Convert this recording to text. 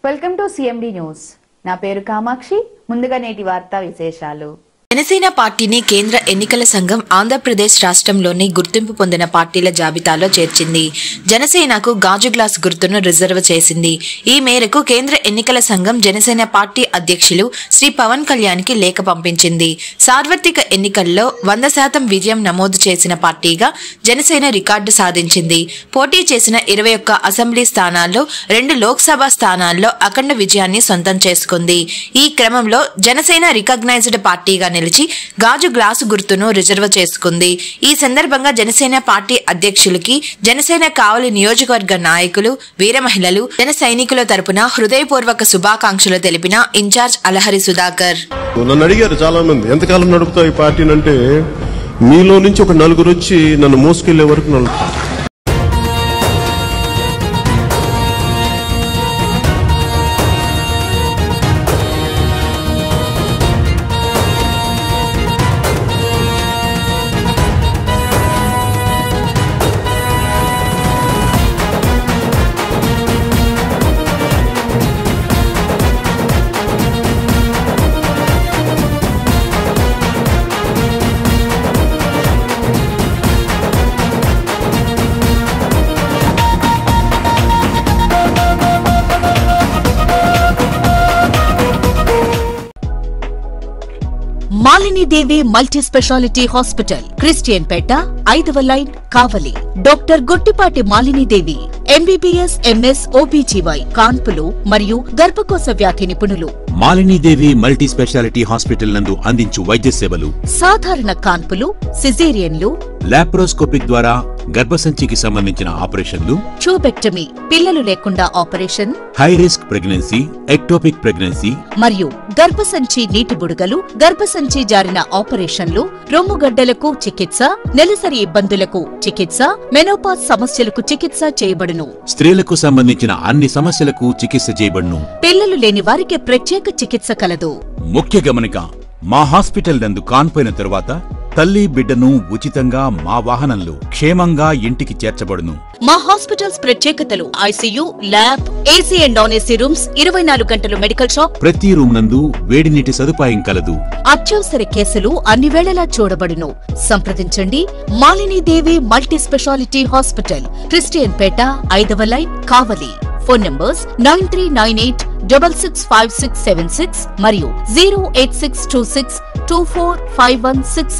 Welcome to CMD news. నా పేరు కామాక్షి. ముందుగా నేటి వార్తా విశేషాలు. జనసేన పార్టీని కేంద్ర ఎన్నికల సంఘం ఆంధ్రప్రదేశ్ రాష్ట్రంలోని గుర్తింపు పొందిన పార్టీల జాబితాలో చేర్చింది. జనసేనకు గాజు గ్లాస్ గుర్తును రిజర్వ్ చేసింది. ఈ మేరకు కేంద్ర ఎన్నికల సంఘం జనసేన పార్టీ అధ్యక్షులు శ్రీ పవన్ కళ్యాణ్కి లేఖ పంపించింది. సార్వత్రిక ఎన్నికల్లో 100% విజయం నమోదు చేసిన పార్టీగా జనసేన రికార్డు సాధించింది. పోటీ చేసిన 21 అసెంబ్లీ స్థానాల్లో 2 లోక్సభ స్థానాల్లో అఖండ విజయాన్ని సొంతం చేసుకుంది. ఈ క్రమంలో జనసేన రికగ్నైజ్డ్ పార్టీగా నిలిచి గాజు గ్లాసు గుర్తును రిజర్వ్ చేసుకుంది. ఈ సందర్భంగా జనసేన పార్టీ అధ్యక్షులకి జనసేన కావలి నియోజకవర్గ నాయకులు, వీర మహిళలు, జన సైనికుల తరపున హృదయపూర్వక శుభాకాంక్షలు తెలిపిన ఇన్ఛార్జ్ అలహరి సుధాకర్. నన్ను అడిగారు చాలా మంది, ఎంతకాలం నడుపుతావు ఈ పార్టీని అంటే, మీలో నుంచి ఒక 4 వచ్చి నన్ను మోసుకెళ్లే వరకు నడుపుతారు. మాలిని దేవి మల్టీ స్పెషాలిటీ హాస్పిటల్, క్రిస్టియన్ పేట, 5వ లైన్, కావలి. డాక్టర్ గుట్టిపాటి మాలిని దేవి ఎంబీబీఎస్, ఎంఎస్, ఓబీజీవై, కాన్పులు మరియు గర్భకోశ వ్యాధి నిపుణులు. మాలినీదేవి మల్టీ స్పెషాలిటీ హాస్పిటల్ నందు అందించు వైద్య సేవలు: సాధారణ కాన్పులు, సిజేరియన్లు, లాప్రోస్కోపిక్ ద్వారా గర్భసంచికి సంబంధించిన ఆపరేషన్లు, ట్యూబెక్టమీ, పిల్లలు లేకుండా operation, high risk pregnancy, ectopic pregnancy మరియు గర్భసంచి నీటి బుడగలు, గర్భసంచి జారిన ఆపరేషన్లు, రొమ్ముగడ్డలకు చికిత్స, నెలసరి ఇబ్బందులకు చికిత్స, మెనోపాజ్ సమస్యలకు చికిత్స చేయబడును. స్త్రీలకు సంబంధించిన అన్ని సమస్యలకు చికిత్స చేయబడును. పిల్లలు లేని వారికి ప్రత్యేక చికిత్స కలదు. ముఖ్య గమనిక: మా హాస్పిటల్ నందు కాన్పోయిన తరువాత తల్లి బిడ్డను ఉచితంగా మా వాహనంలో క్షేమంగా ఇంటికి చేర్చబడును. మా హాస్పిటల్స్ ప్రత్యేకతలు: ICU, lab, AC and non AC rooms, 24 గంటలు మెడికల్ షాప్, ప్రతి రూమ్ నందు వేడి నీటి సదుపాయం కలదు. అత్యవసర కేసులు అన్ని వేళలా చూడబడును. సంప్రదించండి. మాలిని దేవి మల్టీ స్పెషాలిటీ హాస్పిటల్, క్రిస్టియన్ పేట, 5వ లైన్, కావలి. ఫోన్ నంబర్స్ 9398665676 మరియు 08626245166.